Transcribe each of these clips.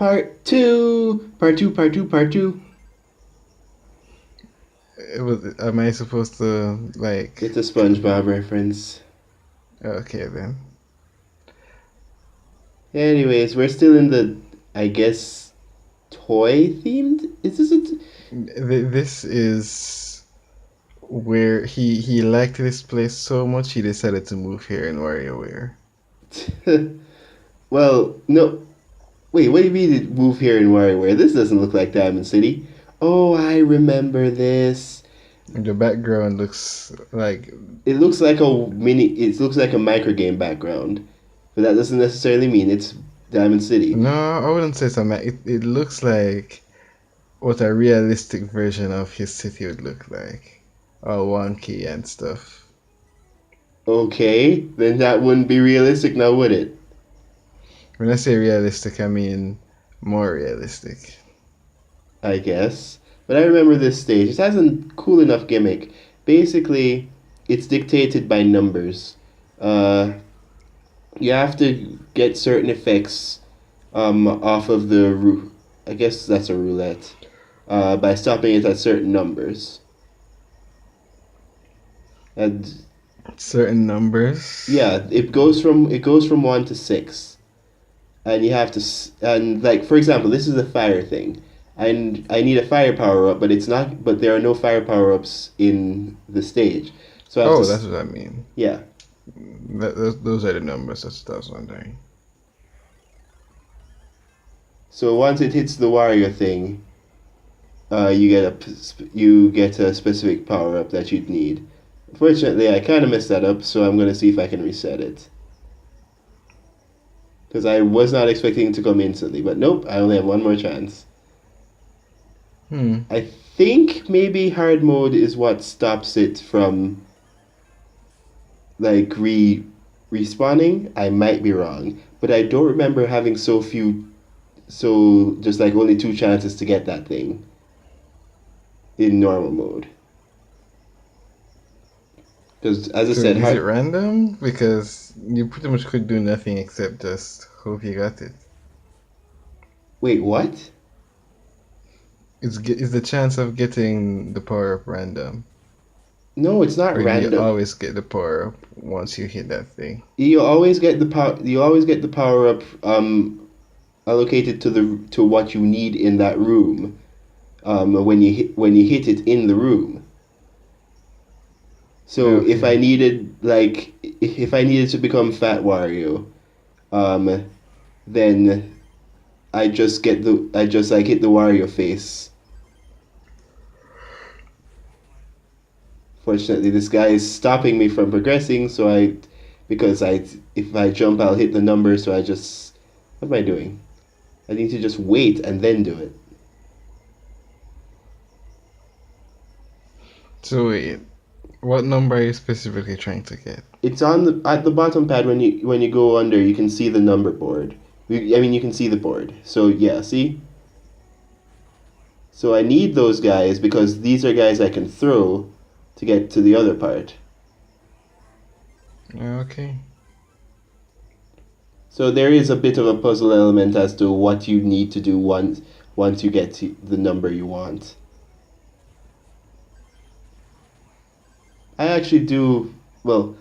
Part two. Part two. Part two. Part two. Am I supposed to like? It's a SpongeBob reference. Okay then. Anyways, we're still in the, I guess, toy themed. Is this a? This is where he liked this place so much he decided to move here in WarioWare. Well, no. Wait, what do you mean it move here in WarioWare? This doesn't look like Diamond City. Oh, I remember this. The background looks like It looks like a mini. It looks like a micro game background, but that doesn't necessarily mean it's Diamond City. no, I wouldn't say so. It looks like what a realistic version of his city would look like, all wonky and stuff. Okay, then that wouldn't be realistic now, would it? When I say realistic, I mean more realistic. I guess. But I remember this stage. It has a cool enough gimmick. Basically, it's dictated by numbers. Uh, you have to get certain effects off of the I guess that's a roulette. By stopping it at certain numbers. And Certain numbers. yeah, it goes from 1 to 6. And you have to and like for example, this is a fire thing. And I need a fire power up, but it's not but there are no fire power ups in the stage. So I have to Oh, that's what I mean. yeah. Those are the numbers. That's what I was wondering. So once it hits the Wario thing, you get a specific power up that you'd need. Fortunately, I kind of messed that up, so I'm gonna see if I can reset it. Because I was not expecting it to come instantly, but nope, I only have one more chance. Hmm. I think maybe hard mode is what stops it from like respawning. I might be wrong, but I don't remember having so just like only two chances to get that thing in normal mode. Because as I So said, is it hard. random? Because you pretty much could do nothing except just hope you got it. Wait, what? Is the chance of getting the power up random? No, it's not Or do you random. always get the power up once you hit that thing? You always get the power. You always get the power up allocated to the to what you need in that room. When you hit it in the room. So Okay. if I needed to become Fat Wario, um, then I just like hit the Wario face. Fortunately, this guy is stopping me from progressing, because if I jump, I'll hit the number. So what am I doing? I need to just wait and then do it. So wait, what number are you specifically trying to get? It's on the at the bottom pad when you go under. You can see the number board. I mean, you can see the board. So yeah, see. So I need those guys because these are guys I can throw to get to the other part. Okay. So there is a bit of a puzzle element as to what you need to do once you get to the number you want. I actually do well,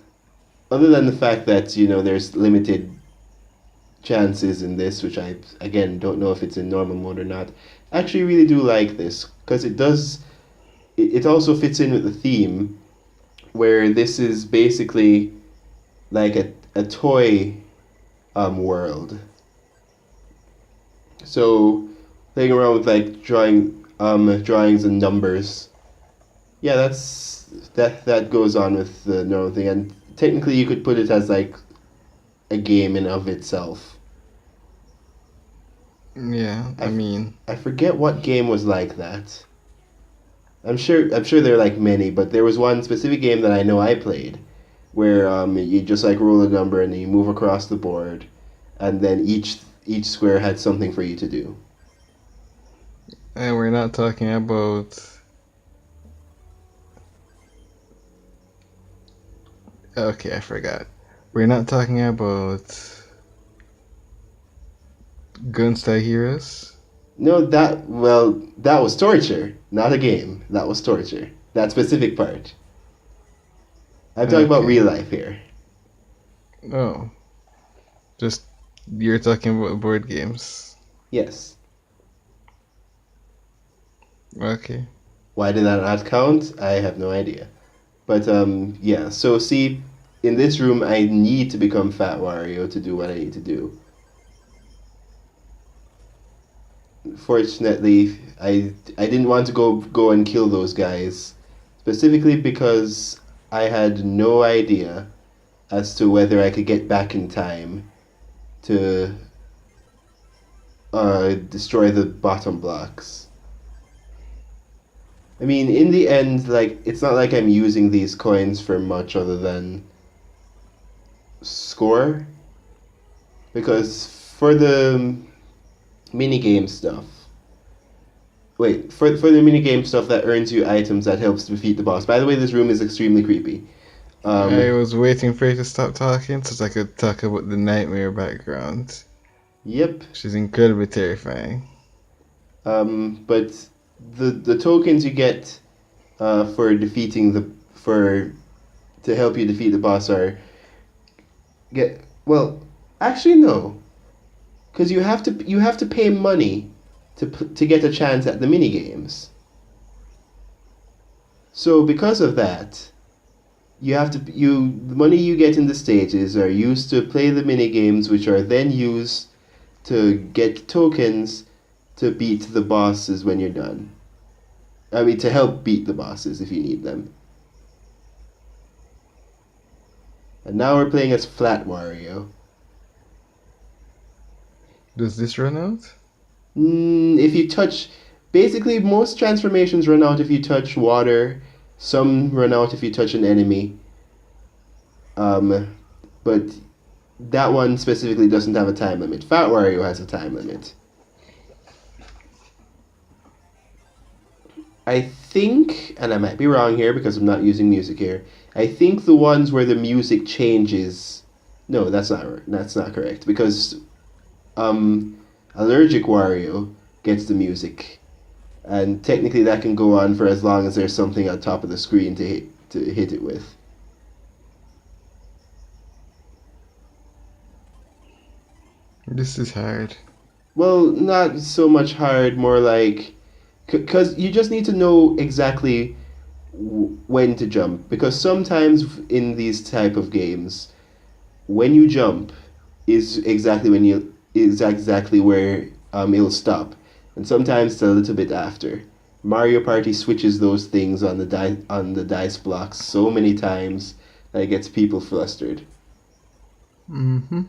other than the fact that there's limited chances in this, which I again don't know if it's in normal mode or not. I actually really do like this because it also fits in with the theme where this is basically like a toy world. So playing around with like drawings and numbers. Yeah, that goes on with the normal thing, and technically you could put it as like a game in of itself. Yeah, I I, mean, I forget what game was like that. I'm sure there are like many, but there was one specific game that I know I played where you just like roll a number and then you move across the board, and then each square had something for you to do. and we're not talking about. Okay, I forgot. We're not talking about Gunstar Heroes? No, that was torture, not a game. That was torture. That specific part. I'm talking about real Okay. life here. Oh, just you're talking about board games. Yes. Okay. Why did that not count? I have no idea. But yeah. So see, in this room, I need to become Fat Wario to do what I need to do. Fortunately, I didn't want to go and kill those guys, specifically because I had no idea as to whether I could get back in time to destroy the bottom blocks. I mean, in the end, like it's not like I'm using these coins for much other than score, because for the mini game stuff. Wait, for the mini game stuff that earns you items that helps defeat the boss. By the way, this room is extremely creepy. I Um, was waiting for you to stop talking so that I could talk about the nightmare background, yep. which is incredibly terrifying. But the tokens you get for defeating the for to help you defeat the boss are get well. Actually, no, because you have to pay money to get a chance at the mini games. So because of that, the money you get in the stages are used to play the mini games, which are then used to get tokens to beat the bosses when you're done. I mean, to help beat the bosses if you need them. And now we're playing as Flat Wario. Does this run out? If you touch, basically most transformations run out if you touch water. Some run out if you touch an enemy. But that one specifically doesn't have a time limit. Fat Wario has a time limit. I think, and I might be wrong here because I'm not using music here. I think the ones where the music changes. No, that's not correct because allergic Wario gets the music, and technically that can go on for as long as there's something on top of the screen to hit it with. This is hard. Well, not so much hard, more like because you just need to know exactly when to jump because sometimes in these type of games when you jump is exactly where it'll stop, and sometimes it's a little bit after. Mario Party switches those things on the dice blocks so many times that it gets people flustered. Mm-hmm.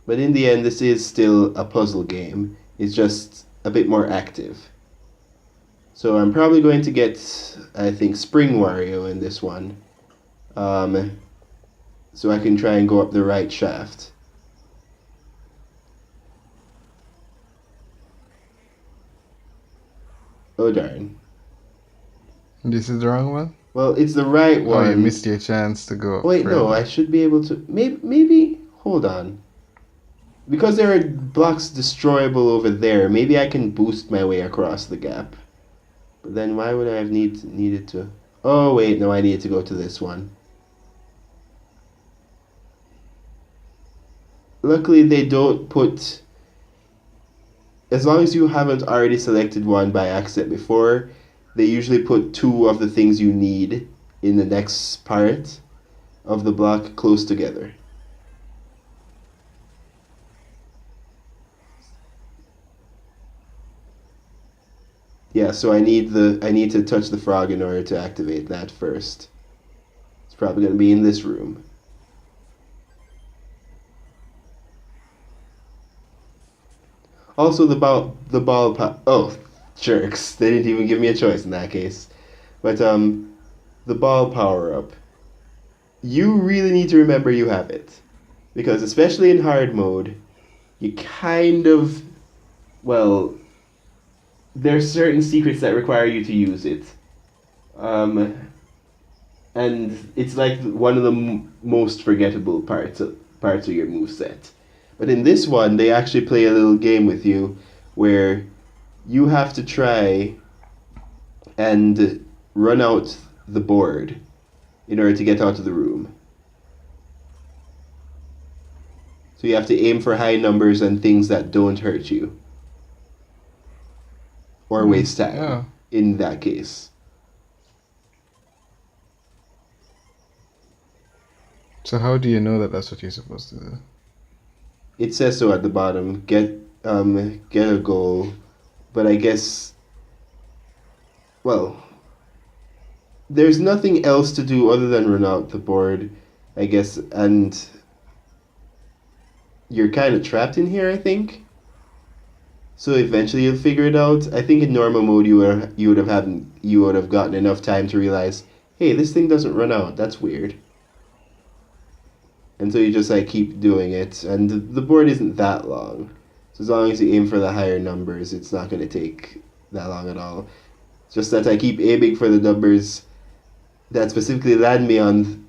But in the end, this is still a puzzle game. It's just a bit more active. So I'm probably going to get, I think, Spring Wario in this one, um, so I can try and go up the right shaft. Oh darn. This is the wrong one? Well, it's the right Oh, you one. missed your chance to go up Wait, no, I further. should be able to. Maybe. Hold on. Because there are blocks destroyable over there, maybe I can boost my way across the gap. But then why would I have needed to? Oh wait, no, I needed to go to this one. Luckily, they don't put. As long as you haven't already selected one by accident before, they usually put two of the things you need in the next part of the block close together. Yeah, so I need to touch the frog in order to activate that first. It's probably going to be in this room. Also, oh, jerks! They didn't even give me a choice in that case. But the ball power up. You really need to remember you have it, because especially in hard mode, you kind of well, there's certain secrets that require you to use it. Um, and it's like one of the most forgettable parts of your move set. But in this one, they actually play a little game with you where you have to try and run out the board in order to get out of the room. So you have to aim for high numbers and things that don't hurt you or waste time Oh, in that case. so how do you know that that's what you're supposed to do? It says so at the bottom. Get a goal, but I guess well, there's nothing else to do other than run out the board, I guess, and you're kind of trapped in here, I think. So eventually you'll figure it out. I think in normal mode you would have gotten enough time to realize, hey, this thing doesn't run out. That's weird. And so you just like keep doing it, and the board isn't that long. So as long as you aim for the higher numbers, it's not going to take that long at all. It's just that I keep aiming for the numbers that specifically land me on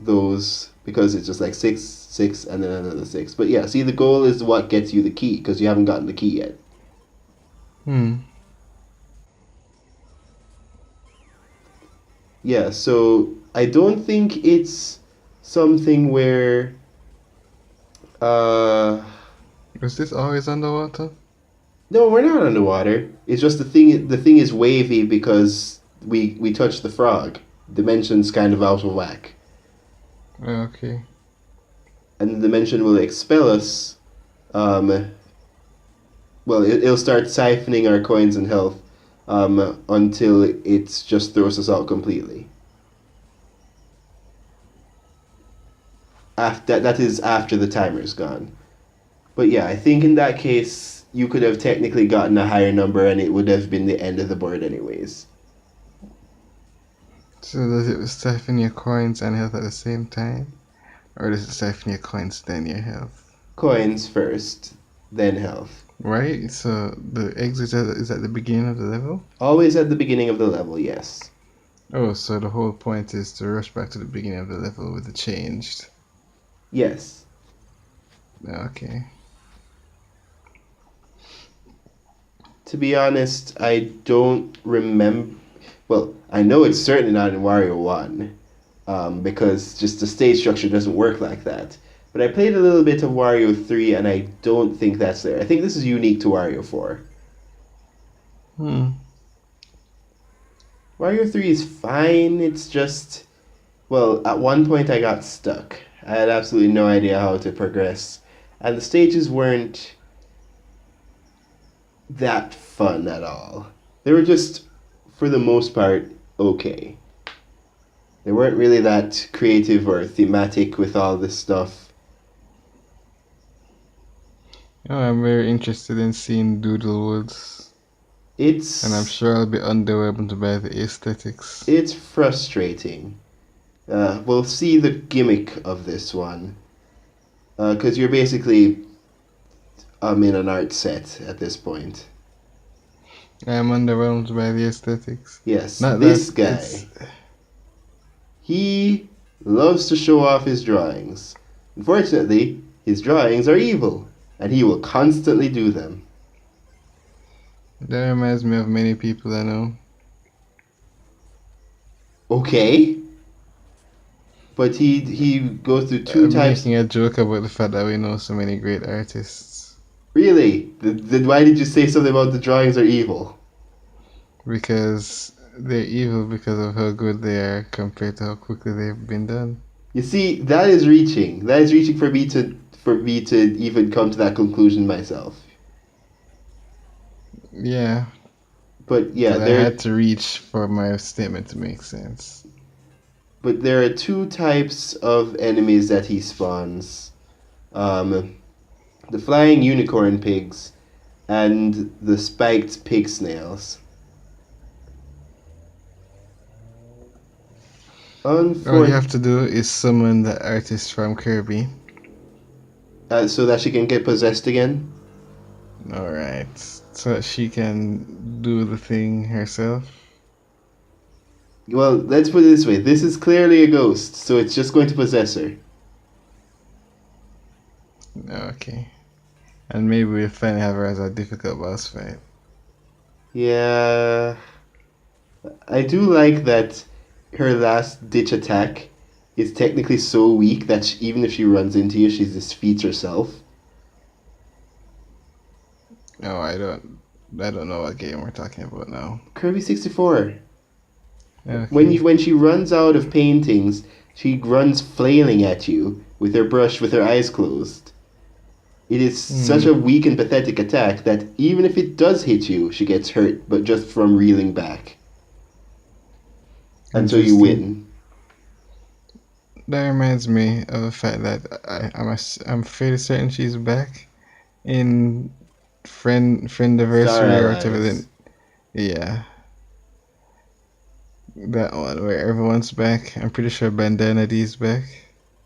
those because it's just like 6, 6, and then another 6. But yeah, see, the goal is what gets you the key because you haven't gotten the key yet. Hmm. Yeah, so I don't think it's something where uh Was this always underwater? no, we're not underwater. It's just the thing is wavy because we touched the frog. Dimension's kind of out of whack. Okay. And the dimension will expel us. Well, it'll start siphoning our coins and health until it just throws us out completely. That is after the timer's gone. But yeah, I think in that case you could have technically gotten a higher number and it would have been the end of the board anyways. So does it siphon your coins and health at the same time? Or does it siphon your coins then your health? Coins first, then health. Right? So the exit is at the beginning of the level? Always at the beginning of the level, yes. Oh, so the whole point is to rush back to the beginning of the level with the changed. Yes. Okay. To be honest, I don't remember. Well, I know it's certainly not in Wario 1, because just the stage structure doesn't work like that. But I played a little bit of Wario 3, and I don't think that's there. I think this is unique to Wario 4. Hmm. Wario 3 is fine, it's just. Well, at one point I got stuck. I had absolutely no idea how to progress. And the stages weren't that fun at all. They were just, for the most part, okay. They weren't really that creative or thematic with all this stuff. Oh, I'm very interested in seeing Doodlewoods. And I'm It's sure I'll be underwhelmed by the aesthetics. it's frustrating. We'll see the gimmick of this one, because you're basically in an art set at this point. I'm underwhelmed by the aesthetics. Yes, Not this that guy. it's He loves to show off his drawings. Unfortunately, his drawings are evil, and he will constantly do them. that reminds me of many people I know. Okay, but he goes through two I'm types. making a joke about the fact that we know so many great artists. Really? Then why did you say something about the drawings are evil? Because they're evil because of how good they are compared to how quickly they've been done. You see, that is reaching. That is reaching for me to even come to that conclusion myself. Yeah, But yeah, but I had to reach for my statement to make sense. but there are two types of enemies that he spawns. Um, the flying unicorn pigs and the spiked pig snails. All you have to do is summon the artist from Kirby. So that she can get possessed again. Alright, so that she can do the thing herself. Well, let's put it this way. This is clearly a ghost, so it's just going to possess her. Okay. And maybe we'll finally have her as a difficult boss fight. Yeah, I do like that her last ditch attack is technically so weak that even if she runs into you, she just defeats herself. No, I don't know what game we're talking about now. Kirby 64. Okay. When she runs out of paintings, she runs flailing at you with her brush with her eyes closed. It is such Hmm. a weak and pathetic attack that even if it does hit you, she gets hurt, but just from reeling back. And so you Interesting. win. That reminds me of the fact that I'm fairly certain she's back in Star Friendiversary or whatever. Allies. Then yeah, that one where everyone's back. I'm pretty sure Bandana D's back.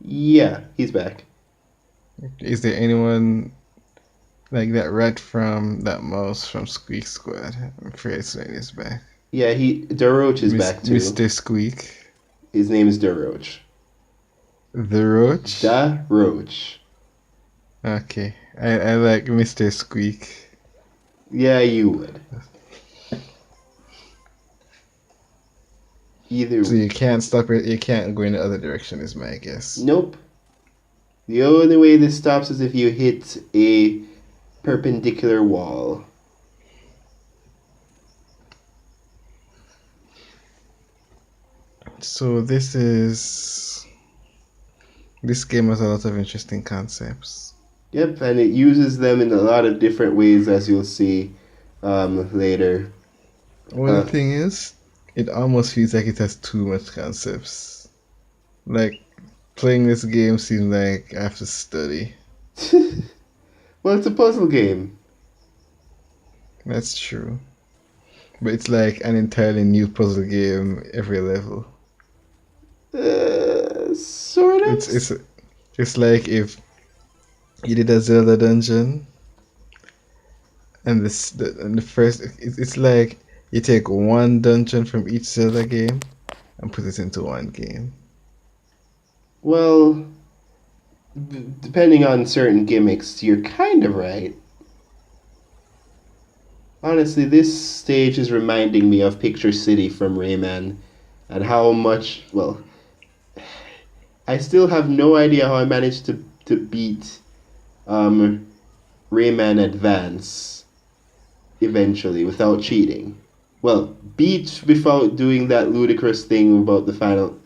Yeah, he's back. Is there anyone like that rat from that mouse from Squeak Squad? I'm fairly certain he's back. Yeah, he Duroach is back too. Mr. Squeak, His name is Duroach. the Roach. Da Roach. Okay, I like Mr. Squeak. Yeah, you would. Either. So you can't stop it. You can't go in the other direction. Is my guess. Nope. The only way this stops is if you hit a perpendicular wall. So this game has a lot of interesting concepts. Yep, and it uses them in a lot of different ways, as you'll see later. Well, the Uh, thing is, it almost feels like it has too much concepts. Like playing this game seems like I have to study. well, it's a puzzle game. That's true. But it's like an entirely new puzzle game every level. Sort It's of. it's it's like if you did a Zelda dungeon and the first it's like you take one dungeon from each Zelda game and put it into one game. Well, depending on certain gimmicks, you're kind of right. Honestly, this stage is reminding me of Picture City from Rayman, and how much. Well, I still have no idea how I managed to beat um, Rayman Advance eventually without cheating. Well, beat without doing that ludicrous thing about the final,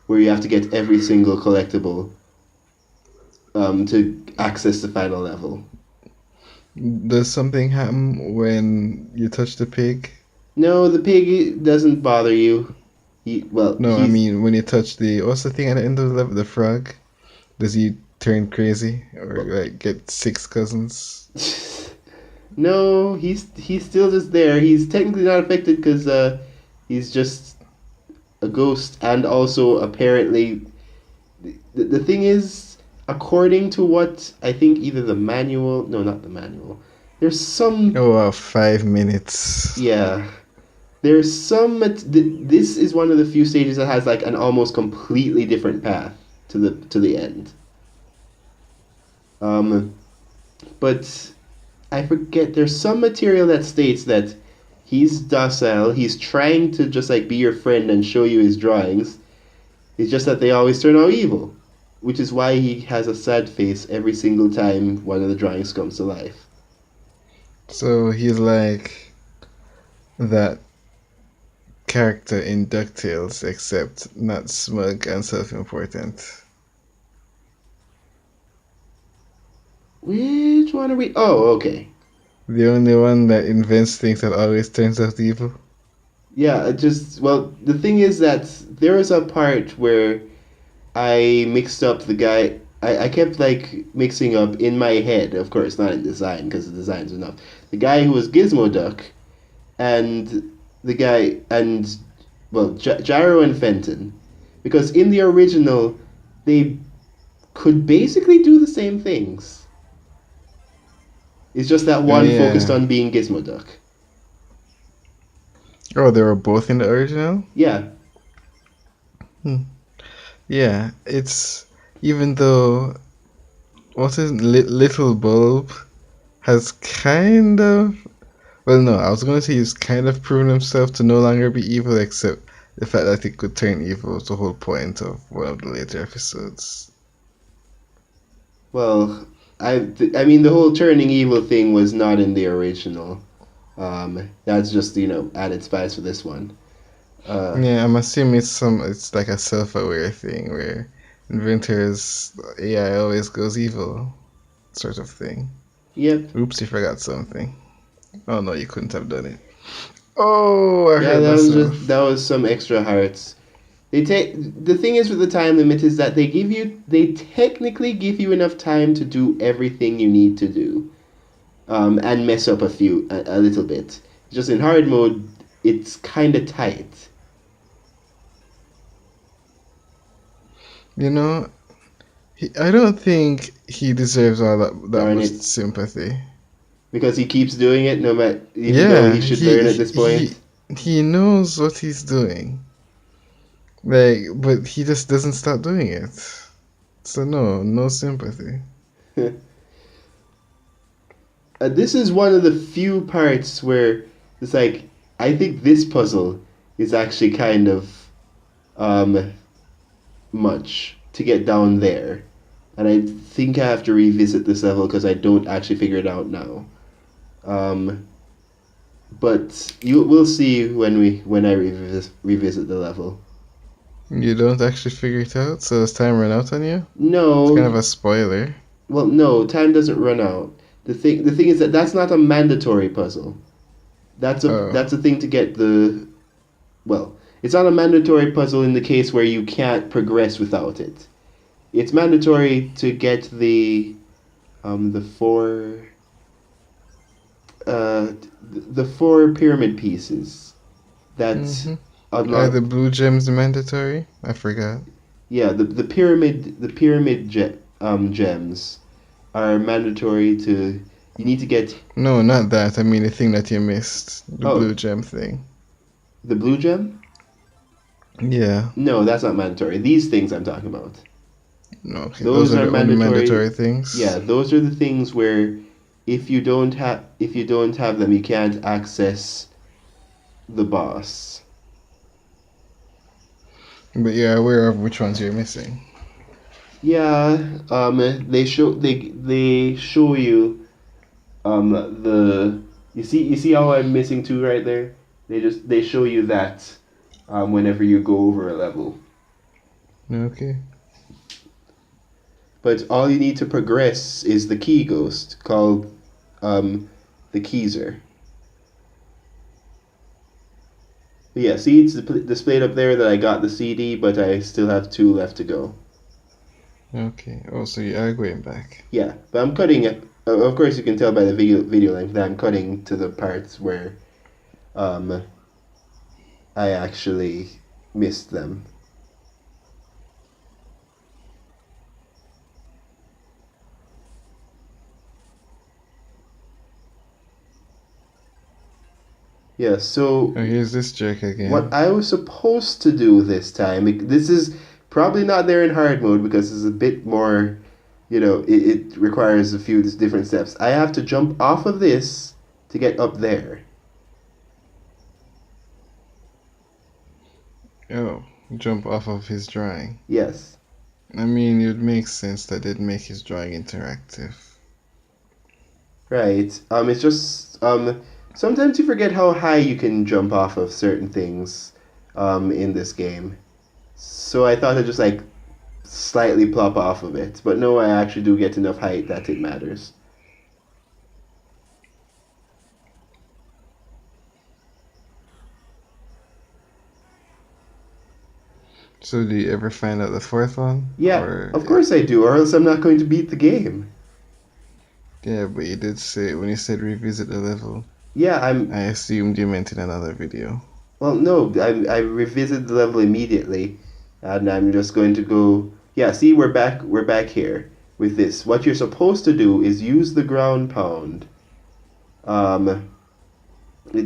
where you have to get every single collectible to access the final level. Does something happen when you touch the pig? No, the pig doesn't bother you. No, I He's mean when you touch the what's the thing at the end of the level? The frog? Does he turn crazy or well, like get six cousins? no, he's still just there. He's technically not affected because he's just a ghost, and also apparently the thing is, according to what I think either the manual, no, not the manual. There's some, Oh wow, 5 minutes. yeah. There's some. This is one of the few stages that has like an almost completely different path to the end. Um, but I forget. There's some material that states that he's docile. He's trying to just like be your friend and show you his drawings. It's just that they always turn out evil, which is why he has a sad face every single time one of the drawings comes to life. So he's like that character in DuckTales, except not smug and self-important. Which one are we? Oh, okay. The only one that invents things that always turns out evil. Yeah, just well, the thing is that there was a part where I mixed up the guy. I kept like mixing up in my head, of course, not in design because the design's enough. The guy who was Gizmo Duck and the guy and well, Gyro and Fenton, because in the original they could basically do the same things. It's just that Oh one focused yeah. on being Gizmo Duck. Oh, they were both in the original? Yeah, Hmm. Yeah, it's even though what is Little Bulb has kind of, well, no, I was going to say he's kind of proven himself to no longer be evil, except the fact that he could turn evil was the whole point of one of the later episodes. Well, I mean the whole turning evil thing was not in the original. That's just added spice for this one. Uh, Yeah, I'm assuming it's like a self-aware thing where inventors AI always goes evil, sort of thing. yep. Oops, you forgot something. Oh no, you couldn't have done it. Oh, I Yeah, hurt that myself. was some extra hearts. They take the thing is with the time limit is that they technically give you enough time to do everything you need to do, and mess up a little bit. Just in hard mode, it's kind of tight. You know, I don't think he deserves all that Darn much it, sympathy. because he keeps doing it, no matter even though he Yeah, should learn at this point. he knows what he's doing. Like, but he just doesn't stop doing it. So no sympathy. This is one of the few parts where it's like I think this puzzle is actually kind of um, much to get down there, and I think I have to revisit this level because I don't actually figure it out now. Um, but you will see when I revisit the level. You don't actually figure it out, so does time run out on you? It's No, kind of a spoiler. well, no, time doesn't run out. The thing is that that's not a mandatory puzzle. Oh. That's a thing to get the well. It's not a mandatory puzzle in the case where you can't progress without it. It's mandatory to get the uh the four pyramid pieces that Mm-hmm. Are unlock. the blue gems mandatory? I forgot. Yeah, the pyramid gems are mandatory to. You need to get. No, not that. I mean the thing that you missed. The blue Oh, gem thing. the blue gem. Yeah. No, that's not mandatory. These things I'm talking about. No, okay. Those Those are are the only mandatory. mandatory things. Yeah, those are the things where if you don't have them, you can't access the boss. But you're aware of which ones you're missing. Yeah, they show you the you see how I'm missing two right there. They show you that whenever you go over a level. Okay. But all you need to progress is the key ghost called um, the Keyser. But yeah, see, it's displayed up there that I got the CD, but I still have two left to go. Okay. Oh, so you are going back. Yeah, but I'm cutting it. Of course, you can tell by the video length that I'm cutting to the parts where um, I actually missed them. Yeah, so Oh, here's this jerk what again. I was supposed to do this time, this is probably not there in hard mode because it's a bit more, it requires a few different steps. I have to jump off of this to get up there. Oh, jump off of his drawing. Yes. I mean, it would make sense that they'd make his drawing interactive. Right. It's just sometimes you forget how high you can jump off of certain things in this game. So I thought I'd just like slightly plop off of it, but no, I actually do get enough height that it matters. So do you ever find out the fourth one? Yeah, Or of course I do, or else I'm not going to beat the game. yeah, but you did say when you said revisit the level, Yeah, I assumed you meant in another video. well, no, I revisited the level immediately, and I'm just going to go. Yeah, see, we're back here with this. What you're supposed to do is use the ground pound. Um,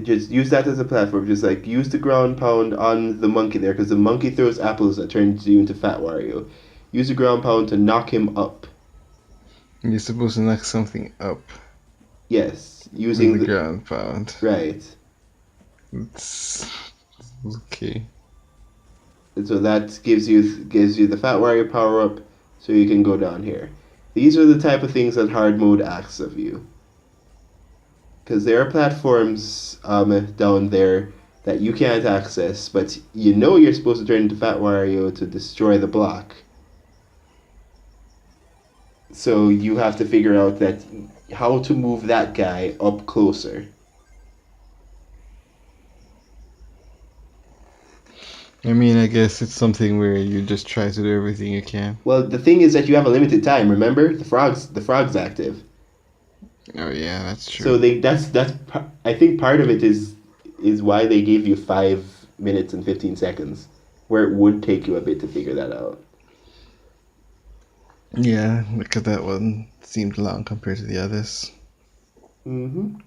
just use that as a platform. Just like use the ground pound on the monkey there, because the monkey throws apples that turns you into Fat Wario. Use the ground pound to knock him up. You're supposed to knock something up Yes, with using the the ground pound. right. It's okay. And so that gives you the Fat Wario power up, so you can go down here. These are the type of things that hard mode asks of you, because there are platforms down there that you can't access, but you know you're supposed to turn into Fat Wario to destroy the block. So you have to figure out that how to move that guy up closer. I mean, I guess it's something where you just try to do everything you can. Well, the thing is that you have a limited time. Remember, the frog's active. Oh yeah, that's So true. that's I think part of it is why they gave you 5 minutes and 15 seconds, where it would take you a bit to figure that out. Yeah, because that one seemed long compared to the others. Mm-hmm.